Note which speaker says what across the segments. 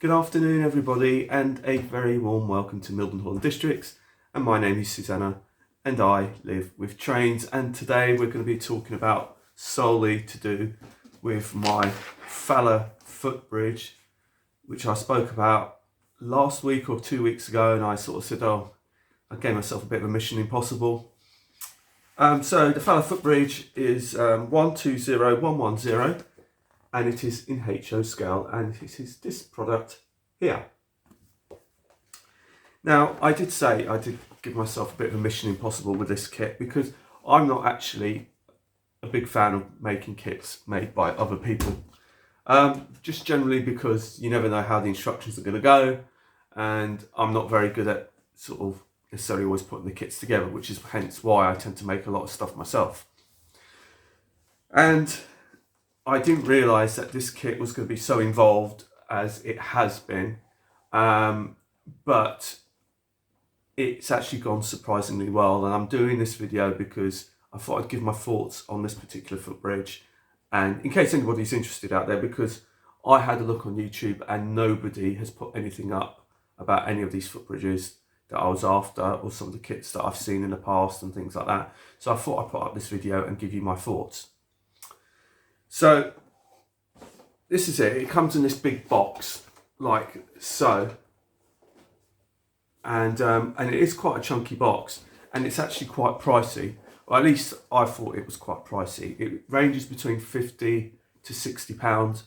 Speaker 1: Good afternoon everybody, and a very warm welcome to Mildenhall Districts. And my name is Susanna and I live with trains, and today we're going to be talking about solely to do with my Falla Footbridge, which I spoke about last week or 2 weeks ago, and I sort of said, I gave myself a bit of a mission impossible. So the Falla Footbridge is 120110, and it is in HO scale, and it is this product here. Now, I did give myself a bit of a mission impossible with this kit, because I'm not actually a big fan of making kits made by other people. Just generally because you never know how the instructions are going to go, and I'm not very good at sort of necessarily always putting the kits together, which is hence why I tend to make a lot of stuff myself. And I didn't realise that this kit was going to be so involved as it has been, but it's actually gone surprisingly well, and I'm doing this video because I thought I'd give my thoughts on this particular footbridge, and in case anybody's interested out there, because I had a look on YouTube and nobody has put anything up about any of these footbridges that I was after, or some of the kits that I've seen in the past and things like that. So I thought I'd put up this video and give you my thoughts. So this is it. It comes in this big box like so, and it is quite a chunky box, and it's actually quite pricey. Or at least I thought it was quite pricey. It ranges between £50 to £60,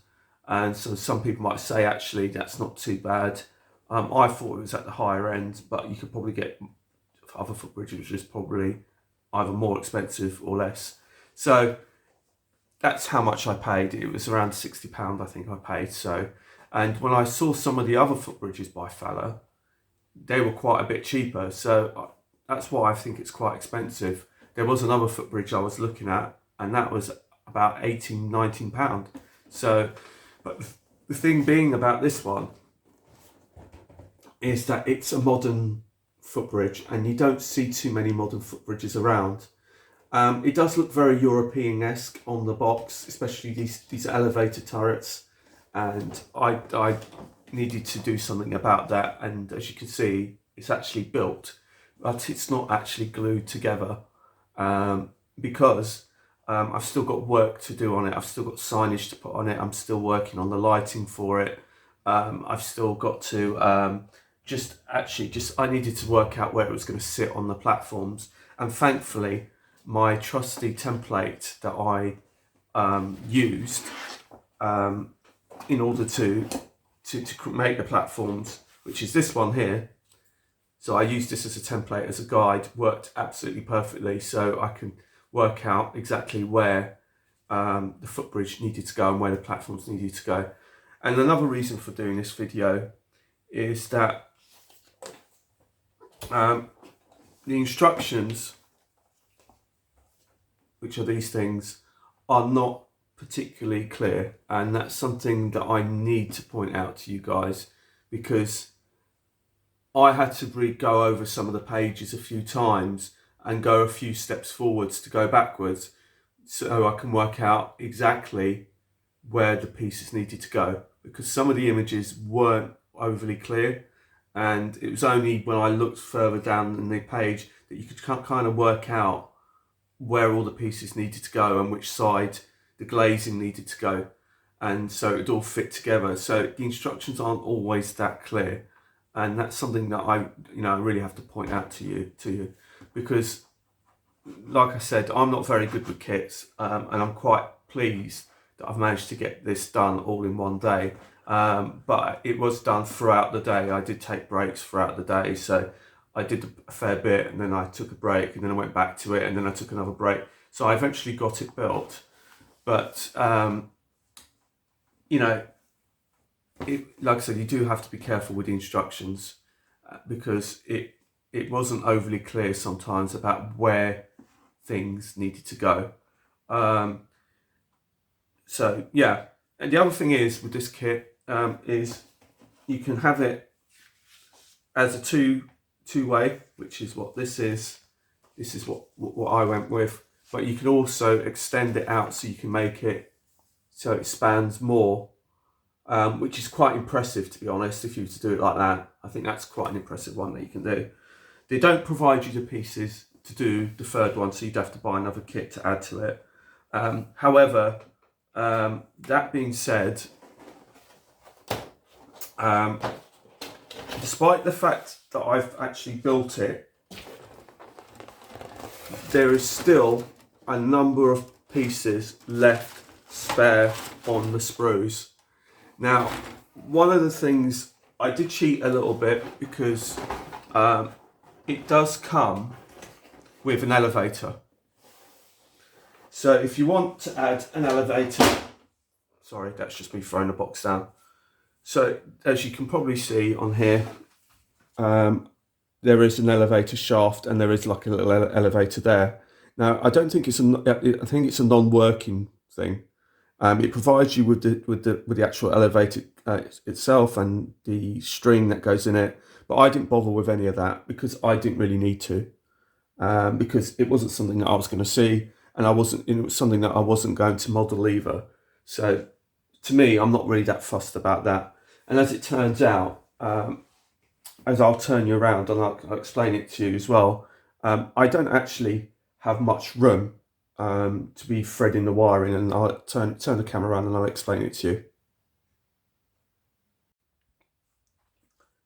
Speaker 1: and so some people might say actually that's not too bad. I thought it was at the higher end, but you could probably get other footbridges which is probably either more expensive or less. So that's how much I paid. It was around £60 I think I paid. So, and when I saw some of the other footbridges by Falla, they were quite a bit cheaper. So that's why I think it's quite expensive. There was another footbridge I was looking at, and that was about £18, £19. So, but the thing being about this one is that it's a modern footbridge, and you don't see too many modern footbridges around. It does look very European-esque on the box, especially these elevator turrets, and I needed to do something about that, and as you can see, it's actually built, but it's not actually glued together, because I've still got work to do on it. I've still got signage to put on it. I'm still working on the lighting for it. I've still got to I needed to work out where it was going to sit on the platforms, and thankfully my trusty template that I used in order to make the platforms, which is this one here. So I used this as a template, as a guide, worked absolutely perfectly, so I can work out exactly where the footbridge needed to go and where the platforms needed to go. And another reason for doing this video is that the instructions, which are these things, are not particularly clear, and that's something that I need to point out to you guys, because I had to go over some of the pages a few times and go a few steps forwards to go backwards, so I can work out exactly where the pieces needed to go, because some of the images weren't overly clear, and it was only when I looked further down in the page that you could kind of work out where all the pieces needed to go and which side the glazing needed to go, and so it all fit together. So the instructions aren't always that clear, and that's something that I really have to point out to you, because like I said, I'm not very good with kits, and I'm quite pleased that I've managed to get this done all in one day. But it was done throughout the day. I did take breaks throughout the day, so I did a fair bit, and then I took a break, and then I went back to it, and then I took another break. So I eventually got it built, but like I said, you do have to be careful with the instructions, because it wasn't overly clear sometimes about where things needed to go. So yeah, and the other thing is with this kit, is you can have it as a two-way, which is what this is. This is what I went with, but you can also extend it out so you can make it so it spans more which is quite impressive, to be honest. If you were to do it like that, I think that's quite an impressive one that you can do. They don't provide you the pieces to do the third one, so you'd have to buy another kit to add to it. However, that being said, despite the fact that I've actually built it, there is still a number of pieces left spare on the sprues. Now, one of the things, I did cheat a little bit because it does come with an elevator. So if you want to add an elevator, sorry, that's just me throwing the box down. So as you can probably see on here, there is an elevator shaft and there is like a little elevator there. Now, I don't think I think it's a non-working thing. It provides you with the actual elevator itself and the string that goes in it, but I didn't bother with any of that because I didn't really need to, because it wasn't something that I was going to see, and it was something that I wasn't going to model either. So to me, I'm not really that fussed about that. And as it turns out, as I'll turn you around and I'll explain it to you as well, I don't actually have much room to be threading the wiring, and I'll turn the camera around and I'll explain it to you.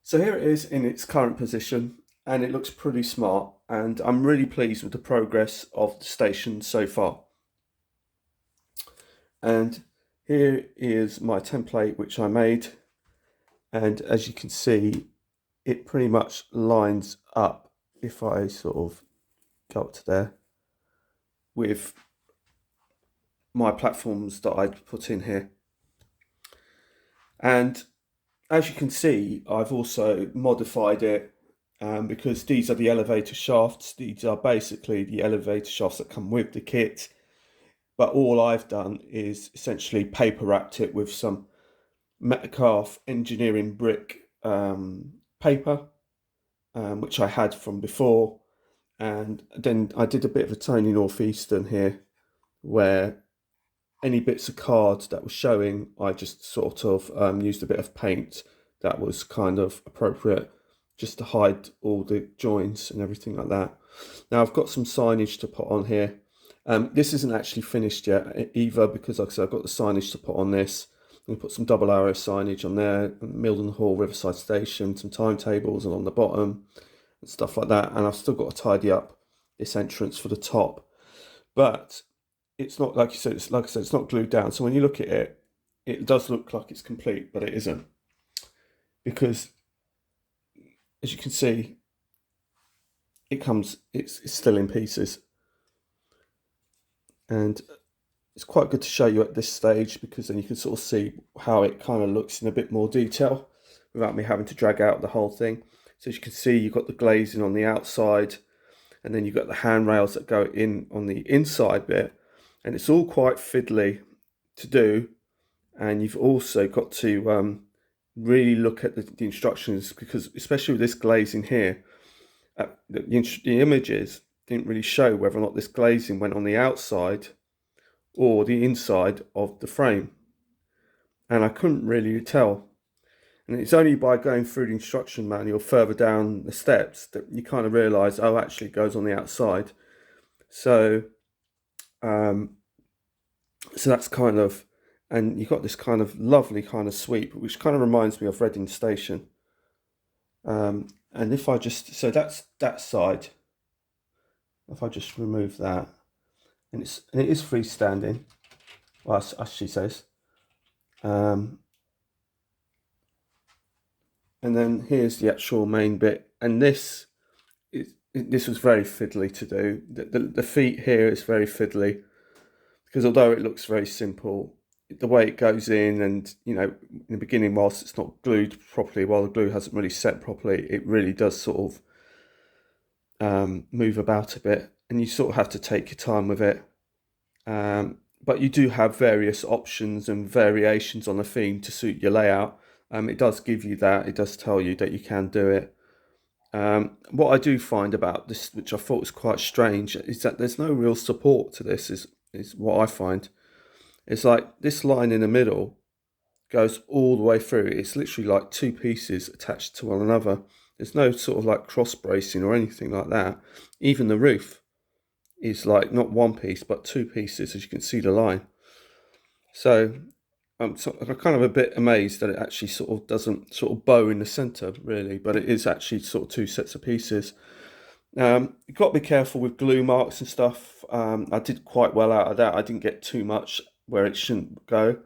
Speaker 1: So here it is in its current position, and it looks pretty smart, and I'm really pleased with the progress of the station so far. And here is my template which I made, and as you can see, it pretty much lines up, if I sort of go up to there, with my platforms that I'd put in here. And as you can see, I've also modified it because these are the elevator shafts. These are basically the elevator shafts that come with the kit, but all I've done is essentially paper wrapped it with some Metcalfe engineering brick paper, which I had from before, and then I did a bit of a Tony Northeastern here, where any bits of card that was showing, I just sort of used a bit of paint that was kind of appropriate, just to hide all the joints and everything like that. Now I've got some signage to put on here. This isn't actually finished yet either, because like I said, I've got the signage to put on this. I'm going to put some double arrow signage on there, Milden Hall, Riverside Station, some timetables along the bottom and stuff like that. And I've still got to tidy up this entrance for the top. But it's not, like you said, it's not glued down. So when you look at it, it does look like it's complete, but it isn't. Because as you can see, it's still in pieces. And it's quite good to show you at this stage, because then you can sort of see how it kind of looks in a bit more detail without me having to drag out the whole thing. So as you can see, you've got the glazing on the outside, and then you've got the handrails that go in on the inside bit, and it's all quite fiddly to do. And you've also got to really look at the instructions, because especially with this glazing here, the images didn't really show whether or not this glazing went on the outside or the inside of the frame, and I couldn't really tell. And it's only by going through the instruction manual further down the steps that you kind of realise, oh, actually it goes on the outside. So so that's kind of, and you've got this kind of lovely kind of sweep, which kind of reminds me of Reading Station. And if I just, so that's that side, if I just remove that, and it is freestanding, well, as she says. And then here's the actual main bit, and this was very fiddly to do. The feet here is very fiddly, because although it looks very simple, the way it goes in, and you know, in the beginning, whilst it's not glued properly, while the glue hasn't really set properly, it really does sort of move about a bit, and you sort of have to take your time with it. But you do have various options and variations on the theme to suit your layout. It does give you that. It does tell you that you can do it. What I do find about this, which I thought was quite strange, is that there's no real support to this, is what I find. It's like this line in the middle goes all the way through. It's literally like two pieces attached to one another. There's no sort of like cross bracing or anything like that. Even the roof is like not one piece but two pieces, as you can see the line. So I'm kind of a bit amazed that it actually sort of doesn't sort of bow in the centre really, but it is actually sort of two sets of pieces. You've got to be careful with glue marks and stuff. I did quite well out of that. I didn't get too much where it shouldn't go.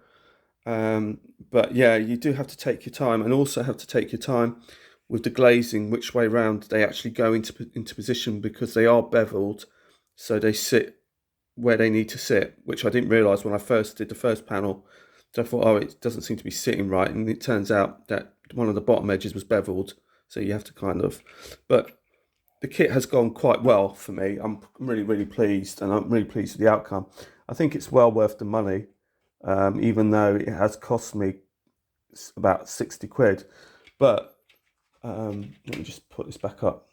Speaker 1: But yeah, you do have to take your time, and also have to take your time with the glazing, which way round they actually go into position, because they are beveled, so they sit where they need to sit, which I didn't realise when I first did the first panel. So I thought, oh, it doesn't seem to be sitting right, and it turns out that one of the bottom edges was beveled, so you have to kind of, but the kit has gone quite well for me. I'm really, really pleased, and I'm really pleased with the outcome. I think it's well worth the money, even though it has cost me about 60 quid. But let me just put this back up.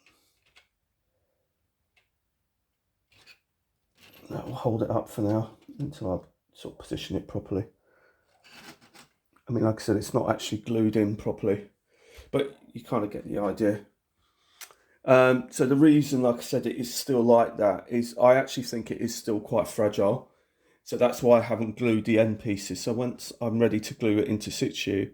Speaker 1: That will hold it up for now until I sort of position it properly. I mean, like I said, it's not actually glued in properly, but you kind of get the idea. So the reason, like I said, it is still like that is I actually think it is still quite fragile. So that's why I haven't glued the end pieces. So once I'm ready to glue it into situ,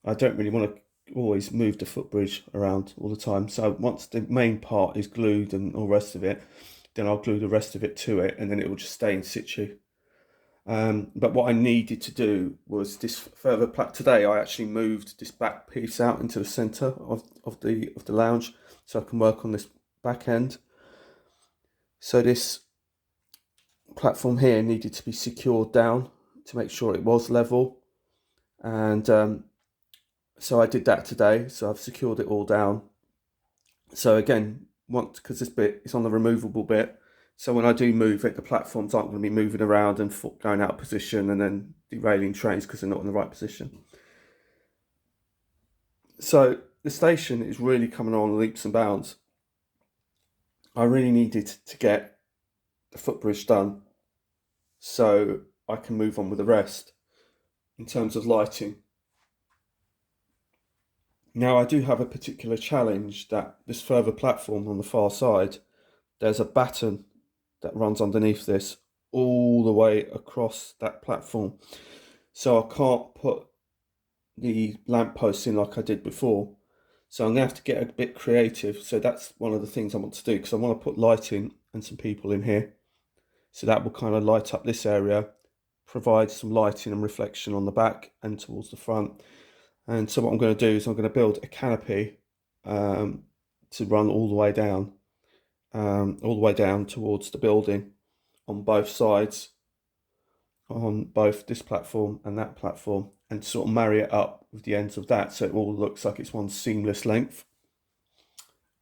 Speaker 1: I don't really want to always move the footbridge around all the time. So once the main part is glued and all the rest of it, then I'll glue the rest of it to it, and then it will just stay in situ. But what I needed to do was this further today. I actually moved this back piece out into the centre of the lounge, so I can work on this back end. So this platform here needed to be secured down to make sure it was level, and so I did that today. So I've secured it all down. So again, because this bit is on the removable bit, so when I do move it, the platforms aren't going to be moving around and going out of position and then derailing trains because they're not in the right position. So the station is really coming on leaps and bounds. I really needed to get the footbridge done so I can move on with the rest in terms of lighting. Now I do have a particular challenge, that this further platform on the far side, there's a batten that runs underneath this all the way across that platform. So I can't put the lampposts in like I did before. So I'm going to have to get a bit creative. So that's one of the things I want to do, because I want to put lighting and some people in here. So that will kind of light up this area, provide some lighting and reflection on the back and towards the front. And so what I'm going to do is I'm going to build a canopy to run all the way down towards the building on both sides, on both this platform and that platform, and sort of marry it up with the ends of that so it all looks like it's one seamless length.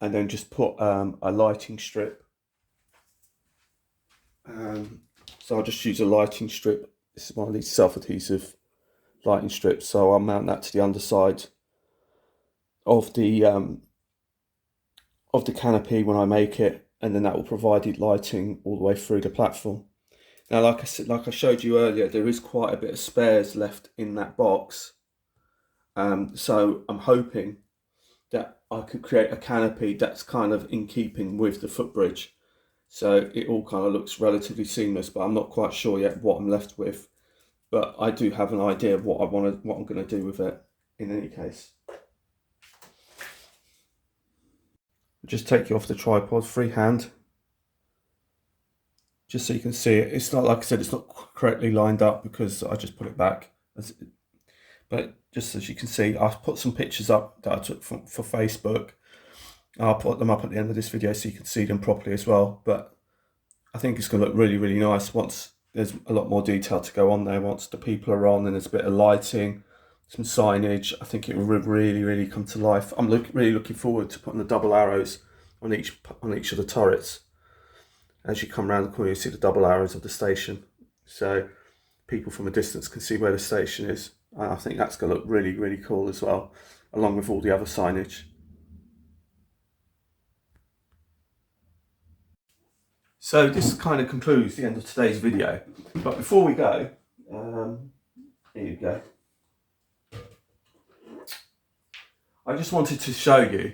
Speaker 1: And then just put a lighting strip. So I'll just use a lighting strip. This is one of these self-adhesive lighting strips, so I'll mount that to the underside of the canopy when I make it, and then that will provide it lighting all the way through the platform. Now, like I said, like I showed you earlier, there is quite a bit of spares left in that box. So I'm hoping that I could create a canopy that's kind of in keeping with the footbridge. So it all kind of looks relatively seamless, but I'm not quite sure yet what I'm left with. But I do have an idea of what I'm going to do with it in any case. Just take you off the tripod freehand, just so you can see it. It's not, like I said, it's not correctly lined up because I just put it back. But just as you can see, I've put some pictures up that I took for Facebook. I'll put them up at the end of this video so you can see them properly as well. But I think it's going to look really, really nice once there's a lot more detail to go on there. Once the people are on and there's a bit of lighting, some signage, I think it will really, really come to life. I'm really looking forward to putting the double arrows on each of the turrets. As you come around the corner, you see the double arrows of the station, so people from a distance can see where the station is. And I think that's going to look really, really cool as well, along with all the other signage. So this kind of concludes the end of today's video. But before we go, here you go. I just wanted to show you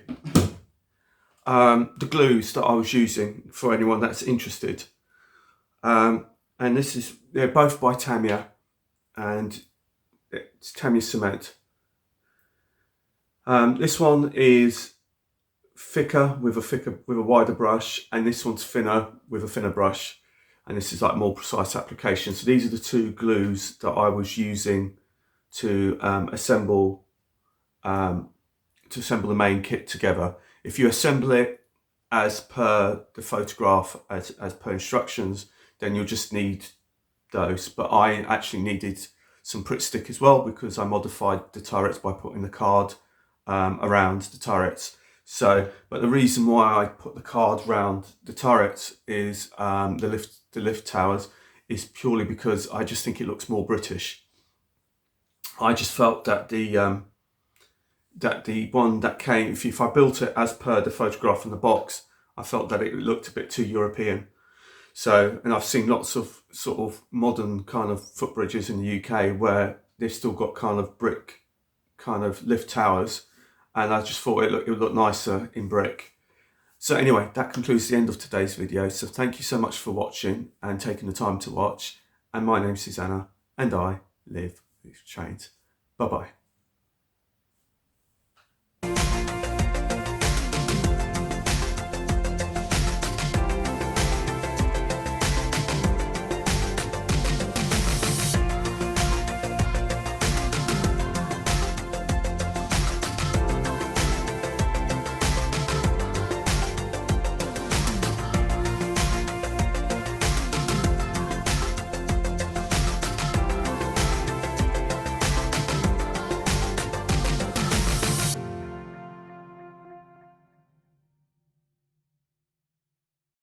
Speaker 1: the glues that I was using for anyone that's interested. And they're both by Tamiya, and it's Tamiya cement. This one is thicker with a wider brush, and this one's thinner with a thinner brush, and this is like more precise application. So these are the two glues that I was using to assemble the main kit together. If you assemble it as per the photograph, as per instructions, then you'll just need those. But I actually needed some Pritt stick as well, because I modified the turrets by putting the card around the turrets. So, but the reason why I put the card round the turrets is the lift towers is purely because I just think it looks more British. I just felt that the one that came, if I built it as per the photograph in the box, I felt that it looked a bit too European. So, and I've seen lots of sort of modern kind of footbridges in the UK where they've still got kind of brick kind of lift towers, and I just thought it would look nicer in brick. So anyway, that concludes the end of today's video. So thank you so much for watching and taking the time to watch. And my name's Susanna, and I live with trains. Bye bye.